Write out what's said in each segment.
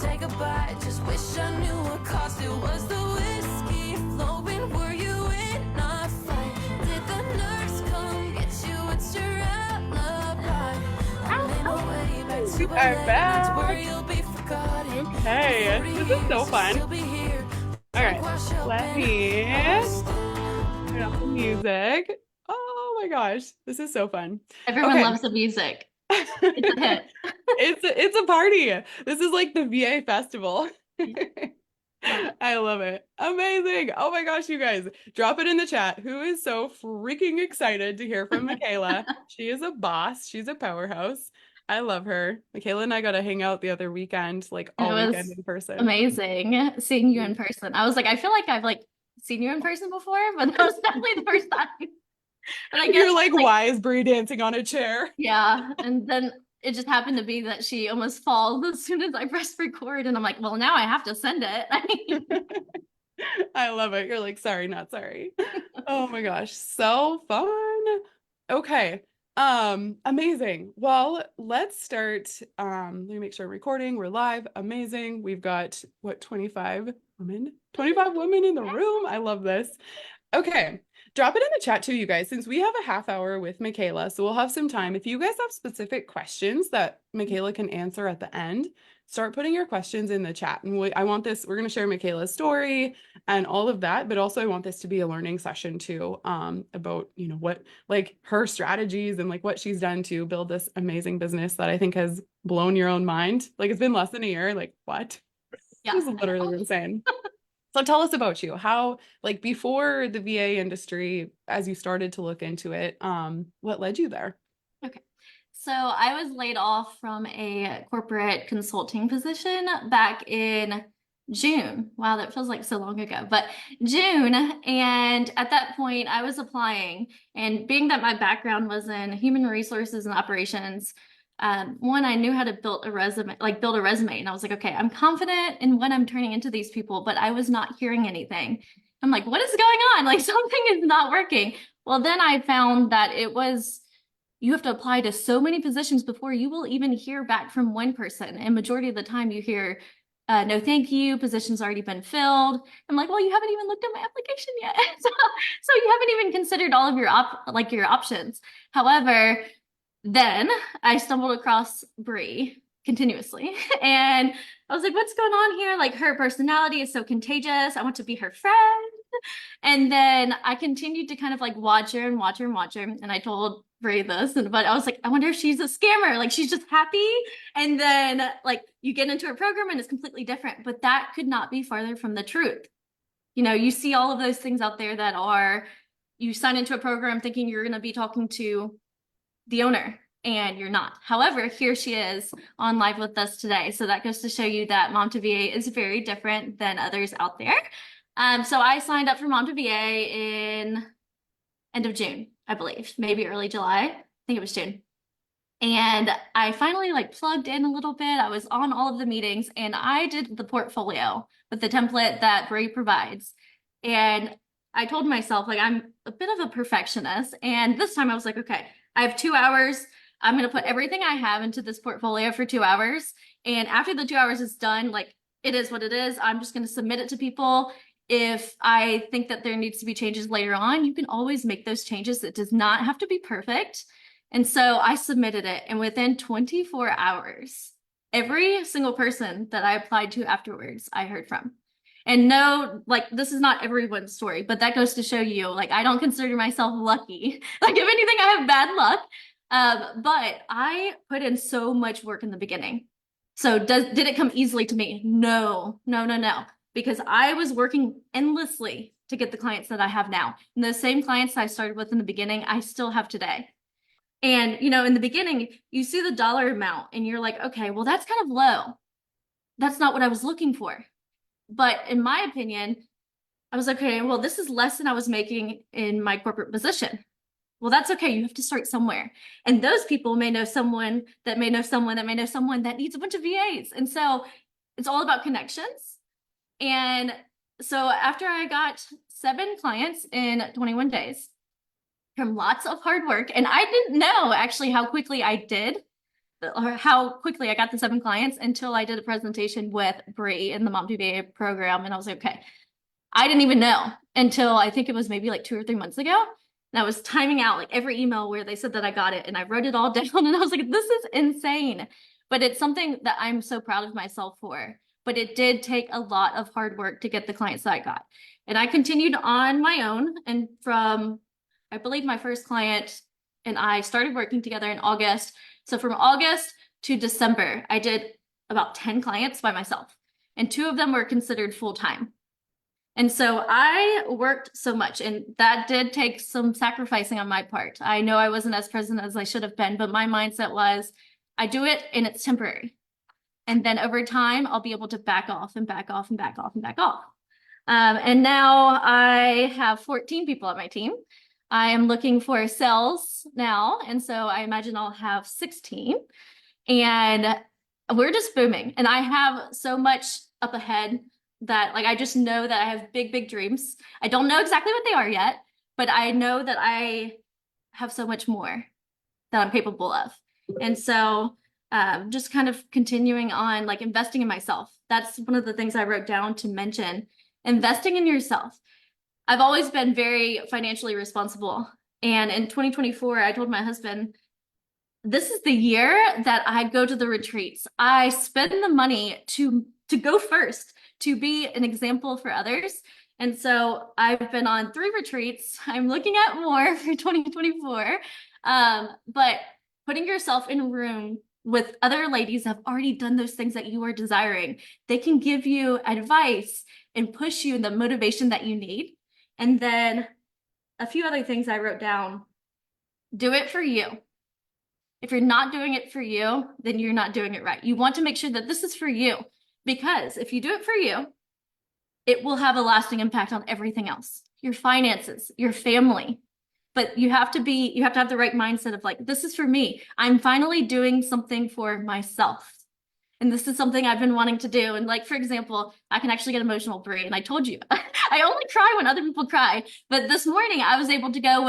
say goodbye. Just wish I knew what caused it. Was the whiskey flowing? Were you in a fight? Did the nurse come get you? What's your alibi? I'm in a way back to We are LA. That's where back. you'll be forgotten. Okay, this is so fun. All right, let me turn off the music. Oh my gosh, this is so fun. Everyone Okay. loves the music. It's a hit. It's a party. This is like the VA festival. I love it. Amazing. Oh my gosh, you guys. Drop it in the chat. Who is so freaking excited to hear from Mikayla? She is a boss. She's a powerhouse. I love her. Mikayla and I got to hang out the other weekend, like all weekend in person. Amazing seeing you in person. I was like, I feel like I've like seen you in person before, but that was definitely the first time. But I guess you're like, why is Brie dancing on a chair? Yeah. And then it just happened to be that she almost falls as soon as I pressed record. And I'm like, well, now I have to send it. I love it. You're like, sorry, not sorry. Oh my gosh, so fun. Okay. Amazing. Well, let's start. Let me make sure I'm recording. We're live. Amazing. We've got what, 25 women? 25 women in the room. I love this. Okay. Drop it in the chat too, you guys, since we have a half hour with Mikayla, so we'll have some time. If you guys have specific questions that Mikayla can answer at the end, start putting your questions in the chat. And I want this, we're going to share Mikayla's story and all of that, but also I want this to be a learning session too, about, you know, what, like her strategies and like what she's done to build this amazing business that I think has blown your own mind. Like it's been less than a year. Like what? Yeah. This is literally insane. So tell us about you. How, like before the VA industry, as you started to look into it, what led you there? Okay. So I was laid off from a corporate consulting position back in June. Wow, that feels like so long ago, but June. And at that point I was applying, and being that my background was in human resources and operations, one, I knew how to build a resume, and I was like, okay, I'm confident in what I'm turning into these people, but I was not hearing anything. I'm like, what is going on? Like something is not working. Well, then I found that you have to apply to so many positions before you will even hear back from one person. And majority of the time you hear, no, thank you, position's already been filled. I'm like, well, you haven't even looked at my application yet. so you haven't even considered all of your your options. However, then I stumbled across Brie continuously. And I was like, what's going on here? Like her personality is so contagious. I want to be her friend. And then I continued to kind of like watch her and watch her and watch her. And I told Brie this, but I was like, I wonder if she's a scammer. Like she's just happy. And then like you get into her program and it's completely different. But that could not be farther from the truth. You know, you see all of those things out there that are, you sign into a program thinking you're going to be talking to the owner, and you're not. However, here she is on live with us today. So that goes to show you that Mom to VA is very different than others out there. So I signed up for Mom to VA in end of June, I believe, maybe early July. I think it was June. And I finally like plugged in a little bit. I was on all of the meetings and I did the portfolio with the template that Brie provides. And I told myself, like, I'm a bit of a perfectionist. And this time I was like, okay, I have 2 hours. I'm going to put everything I have into this portfolio for 2 hours. And after the 2 hours is done, like it is what it is. I'm just going to submit it to people. If I think that there needs to be changes later on, you can always make those changes. It does not have to be perfect. And so I submitted it. And within 24 hours, every single person that I applied to afterwards, I heard from. And no, like, this is not everyone's story, but that goes to show you, like, I don't consider myself lucky. Like, if anything, I have bad luck. But I put in so much work in the beginning. So did it come easily to me? No. Because I was working endlessly to get the clients that I have now. And the same clients I started with in the beginning, I still have today. And, you know, in the beginning, you see the dollar amount and you're like, okay, well, that's kind of low. That's not what I was looking for. But in my opinion, I was like, okay, well, this is less than I was making in my corporate position. Well, that's okay. You have to start somewhere. And those people may know someone that may know someone that may know someone that needs a bunch of VAs. And so it's all about connections. And so after I got 7 clients in 21 days from lots of hard work, and I didn't know actually how quickly I did or how quickly I got the 7 clients until I did a presentation with Bree in the Mom to Be program. And I was like, okay, I didn't even know until I think it was maybe like 2 or 3 months ago. And I was timing out like every email where they said that I got it, and I wrote it all down, and I was like, this is insane. But it's something that I'm so proud of myself for. But it did take a lot of hard work to get the clients that I got. And I continued on my own. And from, I believe my first client and I started working together in August. So from August to December, I did about 10 clients by myself. And 2 of them were considered full-time. And so I worked so much, and that did take some sacrificing on my part. I know I wasn't as present as I should have been, but my mindset was, I do it and it's temporary. And then over time, I'll be able to back off and back off and back off and back off. And now I have 14 people on my team. I am looking for sales now. And so I imagine I'll have 16. And we're just booming. And I have so much up ahead that like I just know that I have big, big dreams. I don't know exactly what they are yet, but I know that I have so much more that I'm capable of. And so just kind of continuing on like investing in myself. That's one of the things I wrote down to mention. Investing in yourself. I've always been very financially responsible. And in 2024, I told my husband, this is the year that I go to the retreats. I spend the money to go first, to be an example for others. And so I've been on 3 retreats. I'm looking at more for 2024. But putting yourself in a room with other ladies that have already done those things that you are desiring, they can give you advice and push you in the motivation that you need. And then a few other things I wrote down. Do it for you. If you're not doing it for you, then you're not doing it right. You want to make sure that this is for you, because if you do it for you, it will have a lasting impact on everything else, your finances, your family. But you have to have the right mindset of like, this is for me. I'm finally doing something for myself. And this is something I've been wanting to do. And like, for example, I can actually get emotional, Brie. And I told you, I only cry when other people cry. But this morning I was able to go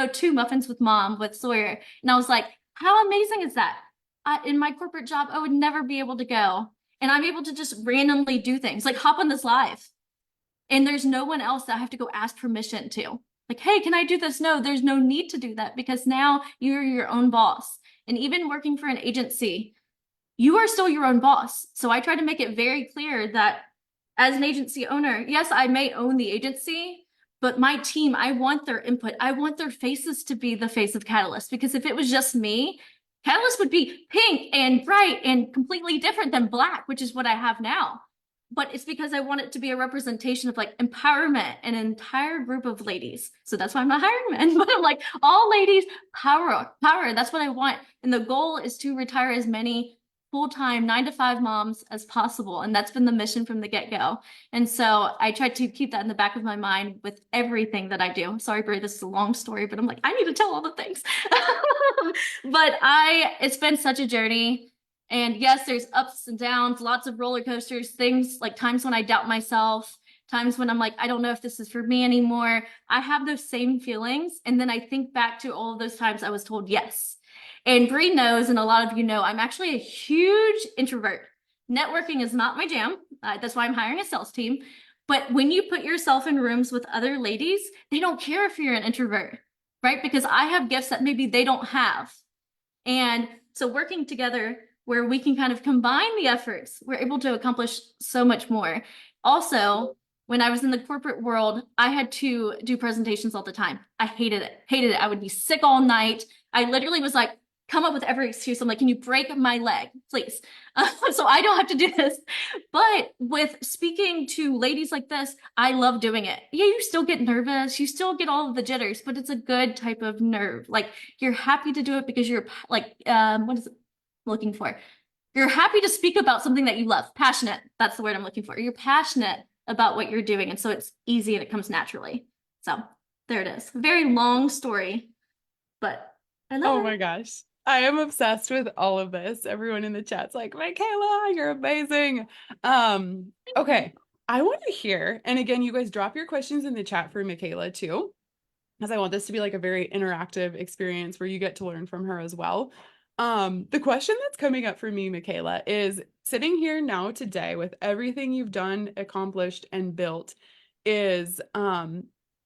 to Muffins with Mom with Sawyer. And I was like, how amazing is that? In my corporate job, I would never be able to go. And I'm able to just randomly do things like hop on this live. And there's no one else that I have to go ask permission to. Like, hey, can I do this? No, there's no need to do that because now you're your own boss. And even working for an agency, you are still your own boss. So I try to make it very clear that as an agency owner, yes, I may own the agency, but my team, I want their input. I want their faces to be the face of Catalyst, because if it was just me, Catalyst would be pink and bright and completely different than black, which is what I have now. But it's because I want it to be a representation of like empowerment, an entire group of ladies. So that's why I'm not hiring men, but I'm like, all ladies, power. That's what I want. And the goal is to retire as many full-time 9-to-5 moms as possible. And that's been the mission from the get-go. And so I try to keep that in the back of my mind with everything that I do. Sorry, Brie, this is a long story, but I'm like, I need to tell all the things. But it's been such a journey. And yes, there's ups and downs, lots of roller coasters, things like times when I doubt myself, times when I'm like, I don't know if this is for me anymore. I have those same feelings. And then I think back to all of those times I was told yes. And Bree knows, and a lot of you know, I'm actually a huge introvert. Networking is not my jam. That's why I'm hiring a sales team. But when you put yourself in rooms with other ladies, they don't care if you're an introvert, right? Because I have gifts that maybe they don't have. And so working together where we can kind of combine the efforts, we're able to accomplish so much more. Also, when I was in the corporate world, I had to do presentations all the time. I hated it. I would be sick all night. I literally was like, come up with every excuse. I'm like, can you break my leg, please? So I don't have to do this. But with speaking to ladies like this, I love doing it. Yeah, you still get nervous. You still get all of the jitters, but it's a good type of nerve. Like you're happy to do it because you're like, what is it I'm looking for? You're happy to speak about something that you love. Passionate. That's the word I'm looking for. You're passionate about what you're doing. And so it's easy and it comes naturally. So there it is. A very long story, but I love it. Oh my gosh. I am obsessed with all of this. Everyone in the chat's like, Mikayla, you're amazing. Okay. I want to hear, and again, you guys drop your questions in the chat for Mikayla too, because I want this to be like a very interactive experience where you get to learn from her as well. The question that's coming up for me, Mikayla, is sitting here now today with everything you've done, accomplished, and built, is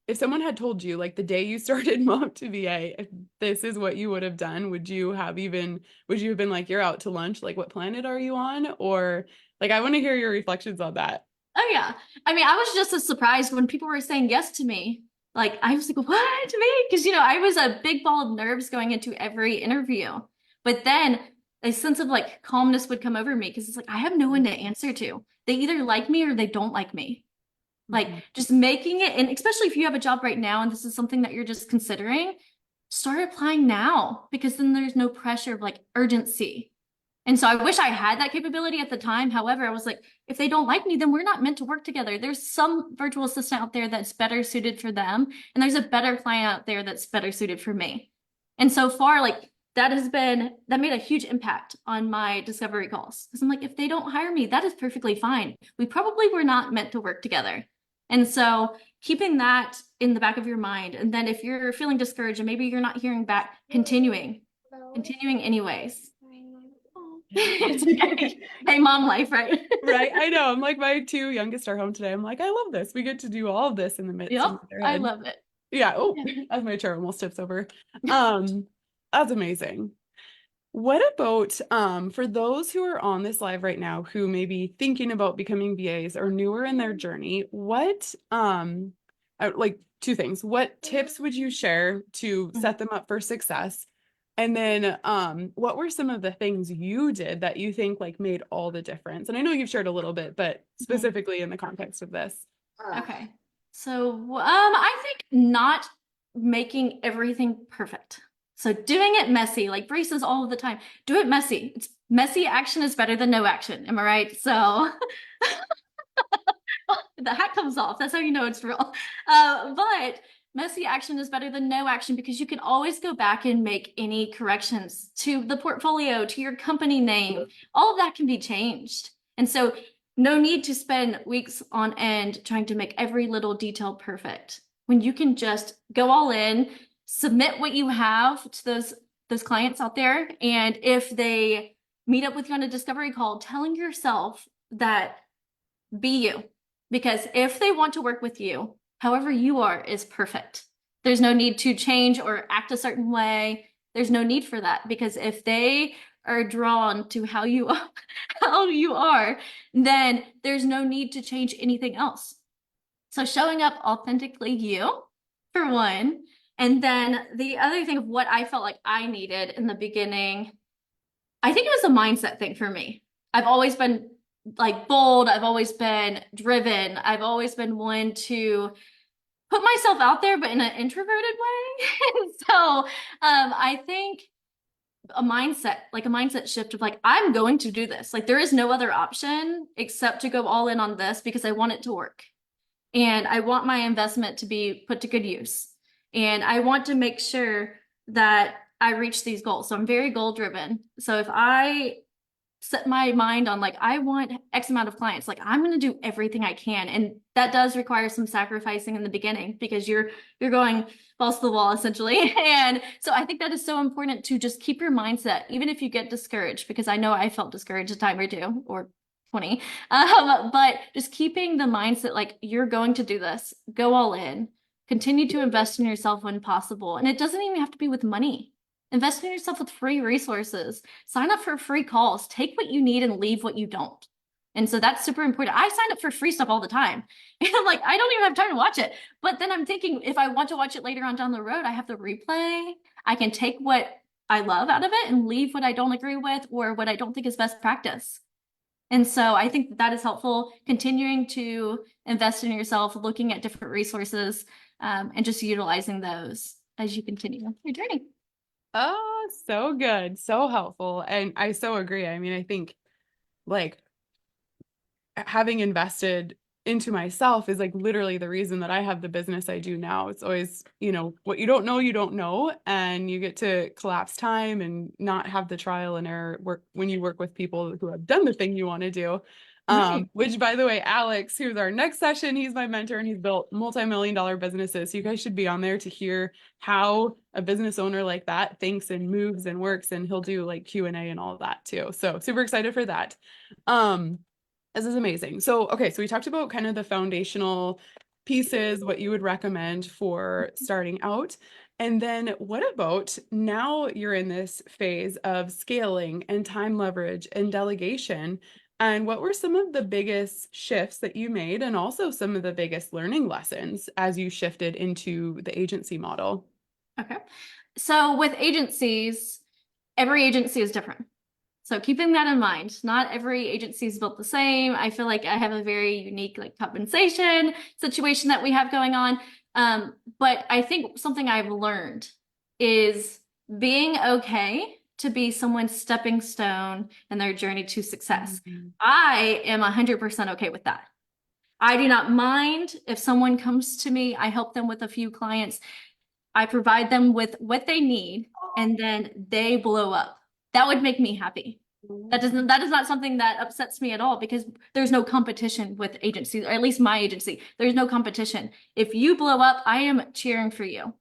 if someone had told you like the day you started Mom to VA, if this is what you would have done, would you have been like, you're out to lunch? Like, what planet are you on? Or like, I want to hear your reflections on that. Oh yeah. I mean, I was just as surprised when people were saying yes to me. Like I was like, what to me? Because I was a big ball of nerves going into every interview. But then a sense of like calmness would come over me because it's like I have no one to answer to. They either like me or they don't like me. Like Mhm. just making it, and especially if you have a job right now and this is something that you're just considering, start applying now because then there's no pressure of like urgency. And so I wish I had that capability at the time. However, I was like, if they don't like me, then we're not meant to work together. There's some virtual assistant out there that's better suited for them. And there's a better client out there that's better suited for me. And so far, like that made a huge impact on my discovery calls. Because I'm like, if they don't hire me, that is perfectly fine. We probably were not meant to work together. And so keeping that in the back of your mind. And then if you're feeling discouraged and maybe you're not hearing back, continuing anyways. It's okay. Hey, mom life, right? Right. I know. I'm like, my two youngest are home today. I'm like, I love this. We get to do all of this in the midst Yep, of their I head. love it. Yeah. Oh, Yeah. as my chair almost tips over. That's amazing. What about for those who are on this live right now who may be thinking about becoming VAs or newer in their journey, what like two things. What tips would you share to set them up for success? And then what were some of the things you did that you think like made all the difference? And I know you've shared a little bit, but specifically in the context of this. Okay. So, I think not making everything perfect. So doing it messy, like Bree says all of the time, do it messy. It's messy action is better than no action. Am I right? So the hat comes off. That's how you know it's real. But messy action is better than no action because you can always go back and make any corrections to the portfolio, to your company name. All of that can be changed. And so no need to spend weeks on end trying to make every little detail perfect when you can just go all in, submit what you have to those clients out there. And if they meet up with you on a discovery call, telling yourself that be you. Because if they want to work with you, however you are is perfect. There's no need to change or act a certain way. There's no need for that because if they are drawn to how you are, then there's no need to change anything else. So showing up authentically you, for one, and then the other thing of what I felt like I needed in the beginning, I think it was a mindset thing for me. I've always been like bold. I've always been driven. I've always been one to put myself out there, but in an introverted way. So I think a mindset shift of like, I'm going to do this. Like there is no other option except to go all in on this because I want it to work. And I want my investment to be put to good use. And I want to make sure that I reach these goals. So I'm very goal driven. So if I set my mind on like, I want X amount of clients, like I'm going to do everything I can. And that does require some sacrificing in the beginning because you're going balls to the wall essentially. And so I think that is so important to just keep your mindset, even if you get discouraged, because I know I felt discouraged a time or two or 20. But just keeping the mindset like you're going to do this, go all in, continue to invest in yourself when possible. And it doesn't even have to be with money. Invest in yourself with free resources. Sign up for free calls. Take what you need and leave what you don't. And so that's super important. I sign up for free stuff all the time. And I'm like, I don't even have time to watch it. But then I'm thinking if I want to watch it later on down the road, I have the replay. I can take what I love out of it and leave what I don't agree with or what I don't think is best practice. And so I think that is helpful, continuing to invest in yourself, looking at different resources, and just utilizing those as you continue your journey. Oh, so good. So helpful. And I so agree. I mean, I think like having invested into myself is like literally the reason that I have the business I do now. It's always, what you don't know, you don't know. And you get to collapse time and not have the trial and error work when you work with people who have done the thing you want to do. Right. Which by the way, Alex, who's our next session, he's my mentor and he's built multi-million-dollar businesses. So you guys should be on there to hear how a business owner like that thinks and moves and works, and he'll do like Q&A and all of that too. So super excited for that. This is amazing. So, okay, so we talked about kind of the foundational pieces, what you would recommend for starting out. And then what about now you're in this phase of scaling and time leverage and delegation? And what were some of the biggest shifts that you made, and also some of the biggest learning lessons as you shifted into the agency model? Okay. So with agencies, every agency is different. So keeping that in mind, not every agency is built the same. I feel like I have a very unique like compensation situation that we have going on. But I think something I've learned is being okay to be someone's stepping stone in their journey to success. I am 100% okay with that. I do not mind if someone comes to me, I help them with a few clients, I provide them with what they need, and then they blow up. That would make me happy. That is not something that upsets me at all, because there's no competition with agencies, or at least my agency. There's no competition. If you blow up, I am cheering for you.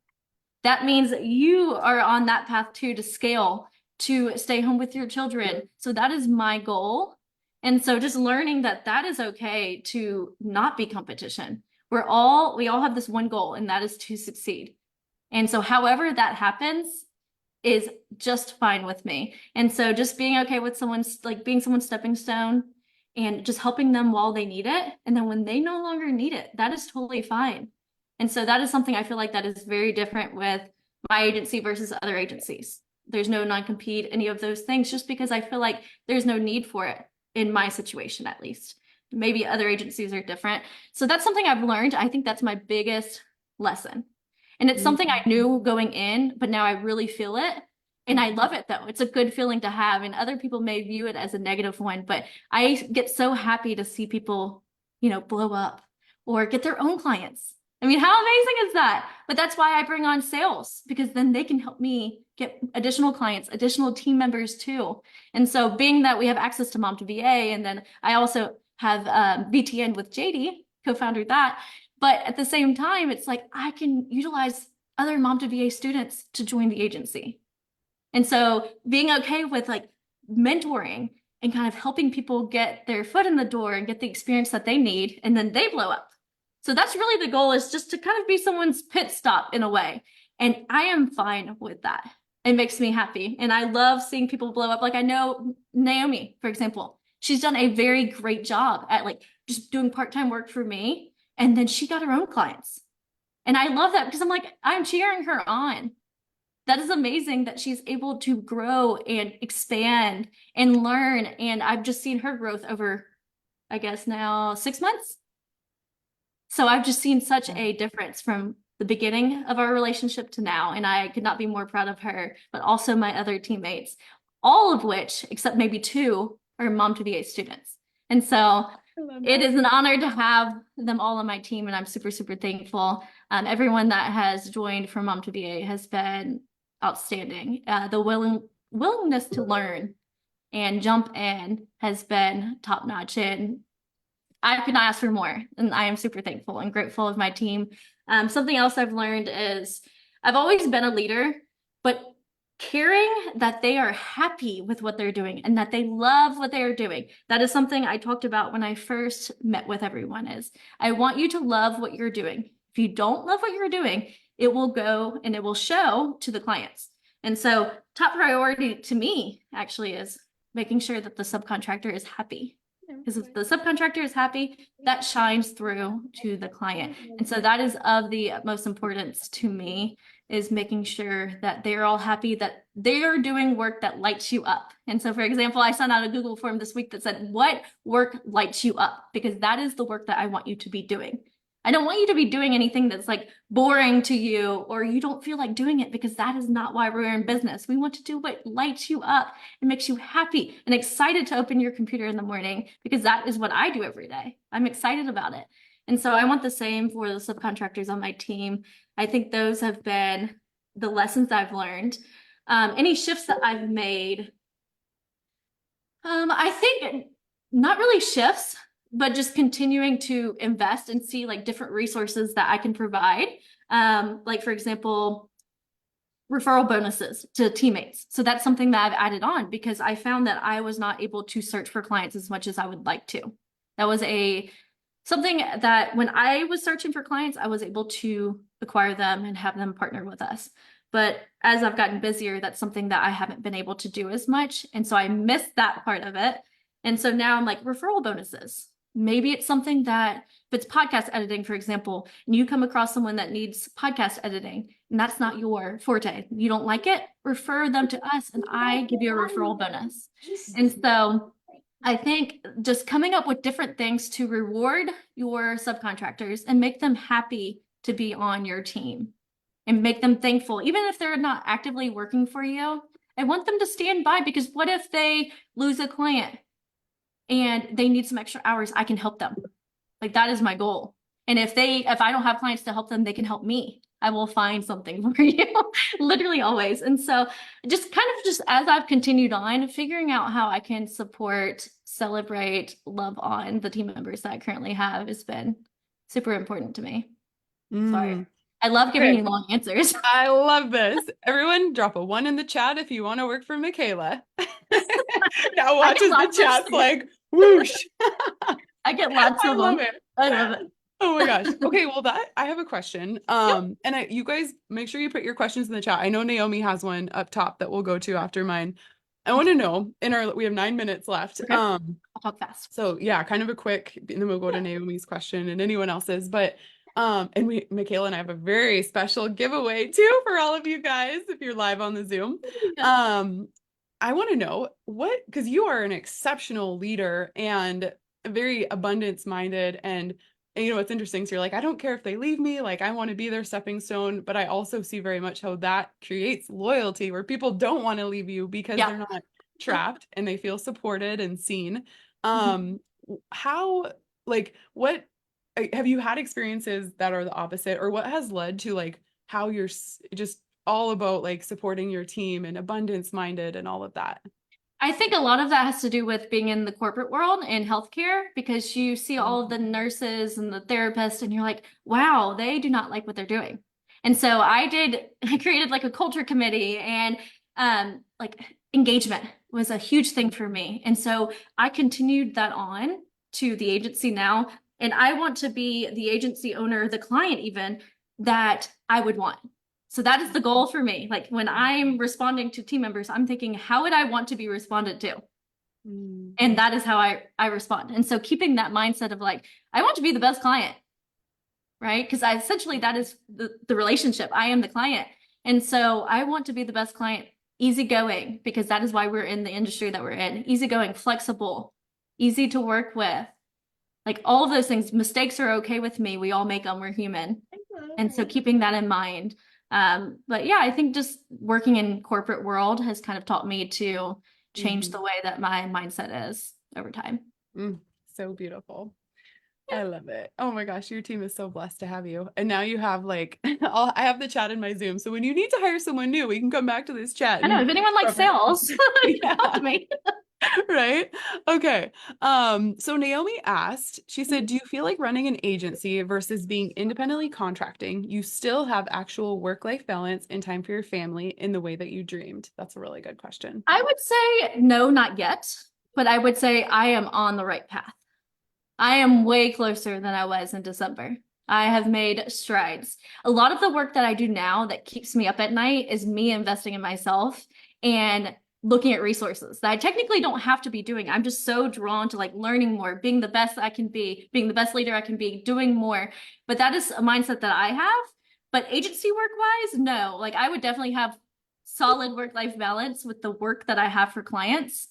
That means you are on that path too, to scale, to stay home with your children. So that is my goal. And so just learning that that is okay to not be competition. We all have this one goal, and that is to succeed. And so however that happens is just fine with me. And so just being okay with someone's like being someone's stepping stone and just helping them while they need it. And then when they no longer need it, that is totally fine. And so that is something I feel like that is very different with my agency versus other agencies. There's no non-compete, any of those things, just because I feel like there's no need for it in my situation, at least. Maybe other agencies are different. So that's something I've learned. I think that's my biggest lesson. And it's something I knew going in, but now I really feel it. And I love it though. It's a good feeling to have. And other people may view it as a negative one, but I get so happy to see people, blow up or get their own clients. I mean, how amazing is that? But that's why I bring on sales, because then they can help me get additional clients, additional team members too. And so being that we have access to Mom to VA, and then I also have VTN with JD, co-founder that. But at the same time, it's like I can utilize other Mom to VA students to join the agency. And so being okay with like mentoring and kind of helping people get their foot in the door and get the experience that they need, and then they blow up. So that's really the goal, is just to kind of be someone's pit stop in a way. And I am fine with that. It makes me happy. And I love seeing people blow up. Like I know Naomi, for example, she's done a very great job at like just doing part-time work for me. And then she got her own clients. And I love that, because I'm like, I'm cheering her on. That is amazing that she's able to grow and expand and learn. And I've just seen her growth over, I guess now 6 months. So I've just seen such a difference from the beginning of our relationship to now. And I could not be more proud of her, but also my other teammates, all of which, except maybe 2, are Mom to VA students. And so it is an honor to have them all on my team, and I'm super, super thankful. Everyone that has joined from Mom to VA has been outstanding. The willingness to learn and jump in has been top notch, and I could not ask for more. And I am super thankful and grateful of my team. Something else I've learned is I've always been a leader, but caring that they are happy with what they're doing and that they love what they are doing. That is something I talked about when I first met with everyone, is I want you to love what you're doing. If you don't love what you're doing, it will go and it will show to the clients. And so top priority to me actually is making sure that the subcontractor is happy. Because if the subcontractor is happy, that shines through to the client. And so that is of the utmost importance to me, is making sure that they're all happy, that they are doing work that lights you up. And so, for example, I sent out a Google form this week that said, what work lights you up? Because that is the work that I want you to be doing. I don't want you to be doing anything that's like boring to you, or you don't feel like doing it, because that is not why we're in business. We want to do what lights you up and makes you happy and excited to open your computer in the morning, because that is what I do every day. I'm excited about it. And so I want the same for the subcontractors on my team. I think those have been the lessons I've learned. Any shifts that I've made, I think not really shifts, but just continuing to invest and see like different resources that I can provide. Like for example, referral bonuses to teammates. So that's something that I've added on because I found that I was not able to search for clients as much as I would like to. That was something that when I was searching for clients, I was able to acquire them and have them partner with us. But as I've gotten busier, that's something that I haven't been able to do as much. And so I missed that part of it. And so now I'm like, referral bonuses. Maybe it's something that, if it's podcast editing, for example, and you come across someone that needs podcast editing, and that's not your forte, you don't like it, refer them to us, and I give you a referral bonus. And so I think just coming up with different things to reward your subcontractors and make them happy to be on your team and make them thankful, even if they're not actively working for you. I want them to stand by because what if they lose a client and they need some extra hours? I can help them. Like that is my goal. And if I don't have clients to help them, they can help me. I will find something for you, literally always. And so just as I've continued on, figuring out how I can support, celebrate, love on the team members that I currently have has been super important to me. Sorry. I love giving Okay. you long answers. I love this. Everyone drop a 1 in the chat if you want to work for Mikayla. Now watch as the lots of chat's space. like whoosh. I get lots I of love them. it. I love it. Oh my gosh. Okay, well I have a question. And you guys make sure you put your questions in the chat. I know Naomi has one up top that we'll go to after mine. I want to know we have 9 minutes left. Okay. I'll talk fast. So yeah, kind of a quick, and then we'll go to Naomi's question and anyone else's. But and Mikayla and I have a very special giveaway too for all of you guys if you're live on the Zoom. I want to know because you are an exceptional leader and very abundance minded and you know, it's interesting. So you're like, I don't care if they leave me, like I want to be their stepping stone. But I also see very much how that creates loyalty where people don't want to leave you because they're not trapped and they feel supported and seen. How, what have you had experiences that are the opposite, or what has led to like how you're just all about like supporting your team and abundance minded and all of that? I think a lot of that has to do with being in the corporate world in healthcare because you see all of the nurses and the therapists and you're like, wow, they do not like what they're doing. And so I created like a culture committee and like engagement was a huge thing for me. And so I continued that on to the agency now. And I want to be the agency owner, the client even, that I would want. So that is the goal for me. Like when I'm responding to team members, I'm thinking, how would I want to be responded to? And that is how I respond. And so keeping that mindset of like, I want to be the best client, right? Because essentially that is the relationship. I am the client. And so I want to be the best client, easygoing, because that is why we're in the industry that we're in. Easygoing, flexible, easy to work with. Like all of those things, mistakes are okay with me. We all make them, we're human. And so keeping that in mind. But yeah, I think just working in corporate world has kind of taught me to change the way that my mindset is over time. So beautiful. I love it. Oh my gosh, your team is so blessed to have you. And now you have like, I have the chat in my Zoom. So when you need to hire someone new, we can come back to this chat. I know, if anyone likes sales, talk to me. Right? Okay. So Naomi asked, she said, do you feel like running an agency versus being independently contracting, you still have actual work-life balance and time for your family in the way that you dreamed? That's a really good question. I would say no, not yet, but I would say I am on the right path. I am way closer than I was in December. I have made strides. A lot of the work that I do now that keeps me up at night is me investing in myself and looking at resources that I technically don't have to be doing. I'm just so drawn to like learning more, being the best I can be, being the best leader I can be, doing more. But that is a mindset that I have. But agency work wise, no, like I would definitely have solid work-life balance with the work that I have for clients.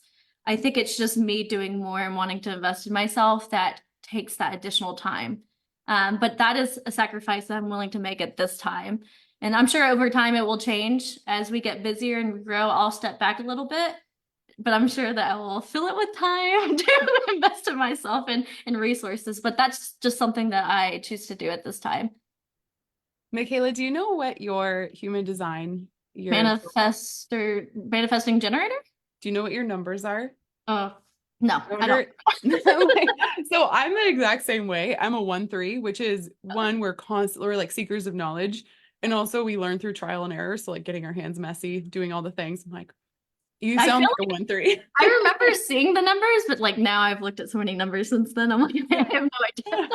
I think it's just me doing more and wanting to invest in myself that takes that additional time. But that is a sacrifice that I'm willing to make at this time. And I'm sure over time it will change as we get busier and we grow. I'll step back a little bit, but I'm sure that I will fill it with time to invest in myself and resources. But that's just something that I choose to do at this time. Mikayla, do you know what your human design, manifesting generator? Do you know what your numbers are? Oh, No, I I don't. wonder, like, so I'm the exact same way. I'm a 1-3, which is one, we're like seekers of knowledge. And also we learn through trial and error. So like getting our hands messy, doing all the things. I'm like, you I sound feel like a like 1-3. I remember seeing the numbers, but like now I've looked at so many numbers since then. I'm like, I have no idea.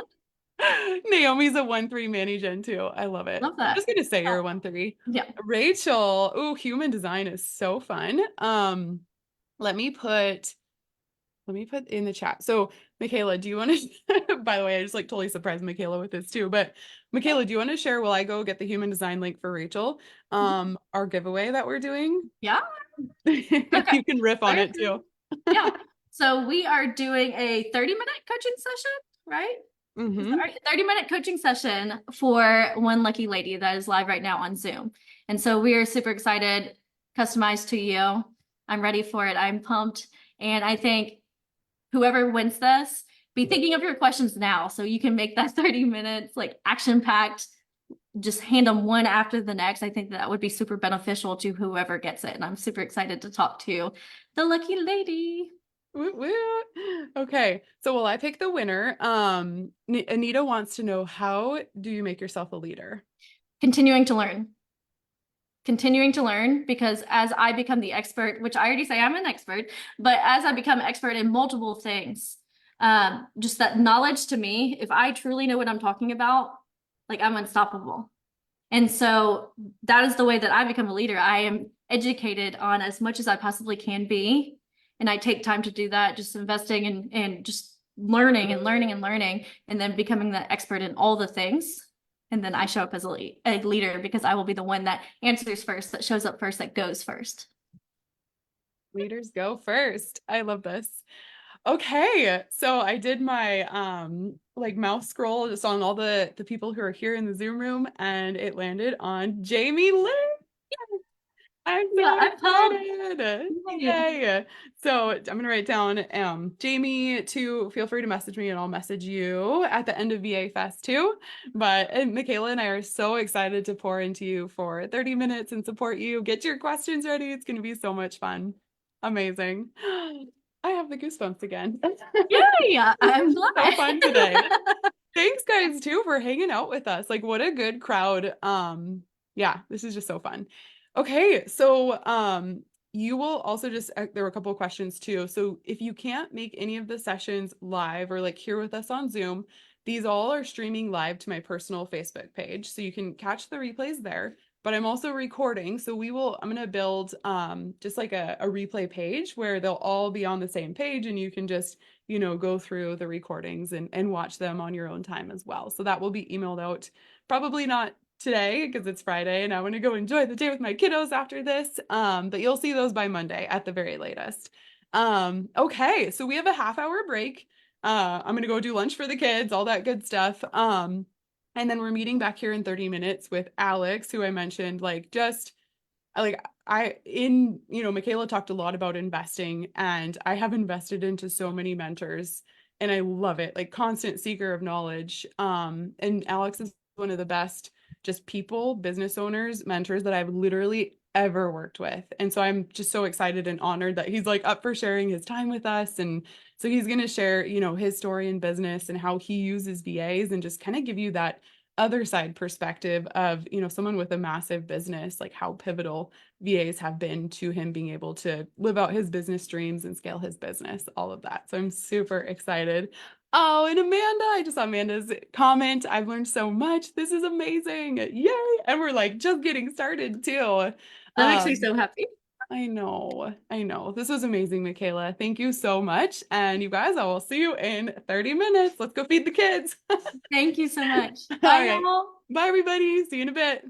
Naomi's a 1-3 Manny Gen too. I love it. Love I'm that. just gonna say you're Oh, a 1-3. yeah. Rachel, oh, human design is so fun. Let me put in the chat. So, Mikayla, do you want to, by the way, I just like totally surprised Mikayla with this too, but Mikayla, do you want to share while I go get the human design link for Rachel, our giveaway that we're doing? Yeah. Okay. You can riff on it too. Yeah. So we are doing a 30-minute coaching session, right? Is that Mm-hmm. right? 30-minute coaching session for one lucky lady that is live right now on Zoom. And so we are super excited, customized to you. I'm ready for it. I'm pumped. And I think whoever wins this, be thinking of your questions now so you can make that 30 minutes like action packed. Just hand them one after the next. I think that would be super beneficial to whoever gets it. And I'm super excited to talk to the lucky lady. Woot woot. Okay, so while I pick the winner, Anita wants to know, how do you make yourself a leader? Continuing to learn. Continuing to learn, because as I become the expert, which I already say I'm an expert, but as I become expert in multiple things, just that knowledge to me, if I truly know what I'm talking about, like I'm unstoppable. And so that is the way that I become a leader. I am educated on as much as I possibly can be. And I take time to do that, just investing and just learning and learning and learning, and then becoming the expert in all the things. And then I show up as a leader because I will be the one that answers first, that shows up first, that goes first. Leaders go first. I love this. Okay, so I did my like mouse scroll just on all the people who are here in the Zoom room, and it landed on Jamie Lynn. I'm Yeah, so I'm pumped. excited. Yay. Yay. So I'm gonna write down Jamie to feel free to message me and I'll message you at the end of VA Fest too. But Mikayla and I are so excited to pour into you for 30 minutes and support you. Get your questions ready. It's gonna be so much fun. Amazing. I have the goosebumps again. Yay, I'm So fun today. glad. Thanks guys too for hanging out with us. Like what a good crowd. Yeah, this is just so fun. Okay, so you will also just there were a couple of questions too. So if you can't make any of the sessions live or like here with us on Zoom, these all are streaming live to my personal Facebook page. So you can catch the replays there. But I'm also recording. So I'm gonna build just like a replay page where they'll all be on the same page and you can just go through the recordings and watch them on your own time as well. So that will be emailed out, probably not today because it's Friday and I want to go enjoy the day with my kiddos after this. But you'll see those by Monday at the very latest. Okay, so we have a half-hour break. I'm gonna go do lunch for the kids, all that good stuff. And then we're meeting back here in 30 minutes with Alex, who I mentioned, Mikayla talked a lot about investing, and I have invested into so many mentors and I love it, like constant seeker of knowledge. And Alex is one of the best just people, business owners, mentors that I've literally ever worked with. And so I'm just so excited and honored that he's like up for sharing his time with us. And so he's going to share, his story in business and how he uses VAs and just kind of give you that other side perspective of, someone with a massive business, like how pivotal VAs have been to him being able to live out his business dreams and scale his business, all of that. So I'm super excited. Oh, and Amanda, I just saw Amanda's comment. I've learned so much. This is amazing. Yay. And we're like just getting started too. That makes me Um, so happy. I know. I know. This was amazing, Mikayla. Thank you so much. And you guys, I will see you in 30 minutes. Let's go feed the kids. All Thank you so much. Bye, right. y'all. Bye, everybody. See you in a bit.